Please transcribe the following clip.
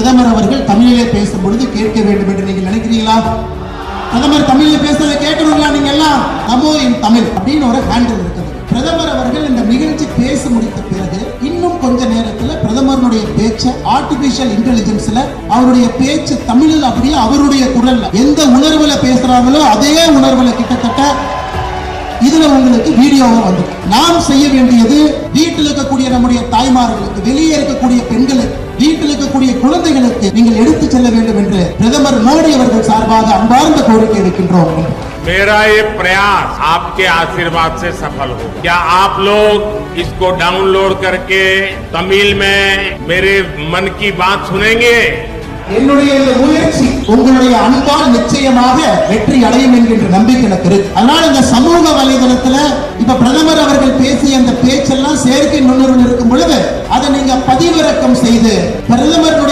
பிரதமர் அவர்கள் தமிழிலே பேசும் பொழுது கேட்க வேண்டும் என்று நீங்கள் நினைக்கிறீங்களா? பிரதமர் தமிழில் பேசுறதை கேட்கணுங்களா? நீங்க எல்லாம் நமோ இன் தமிழ் அப்படின்னு ஒரு ஹேண்டில் இருக்குது. பிரதமர் அவர்கள் இந்த நிகழ்ச்சி பேச முடித்த பிறகு இன்னும் கொஞ்ச நேரத்தில் பிரதமருடைய பேச்சை ஆர்டிபிஷியல் இன்டெலிஜென்ஸ்ல அவருடைய பேச்சு தமிழில் அப்படியே அவருடைய குரல்ல எந்த உணர்வுல பேசுறாங்களோ அதே உணர்வுல கிட்டத்தட்ட இதுல உங்களுக்கு வீடியோவா வந்து நாம் செய்ய வேண்டியது வீட்டில் இருக்கக்கூடிய நம்முடைய தாய்மார்களுக்கு, வெளியே இருக்கக்கூடிய பெண்களுக்கு, வீட்டில் இருக்கக்கூடிய குழந்தைகளுக்கு நீங்கள் எடுத்து செல்ல வேண்டும் என்று பிரதமர் மோடி அவர்கள் சார்பாக அன்பார்ந்த கோரிக்கை வைக்கின்றோம். मेरा ये प्रयास आपके आशीर्वाद से सफल हो। क्या आप लोग इसको डाउनलोड करके तमिल में मेरे मन की बात सुनेंगे? என்னுடைய இந்த முயற்சி உங்களுடைய அன்பால் நிச்சயமாக வெற்றி அடையும் என்கின்ற நம்பிக்கை எனக்கு இருக்கு. அதனால இந்த சமூக வலைதளத்துல இப்ப பிரதமர் அவர்கள் பேசிய அந்த பேச்செல்லாம் செயற்கை நுண்ணறிவில் இருக்கும் பொழுது அதை நீங்க பதிவிறக்கம் செய்து பிரதமருடைய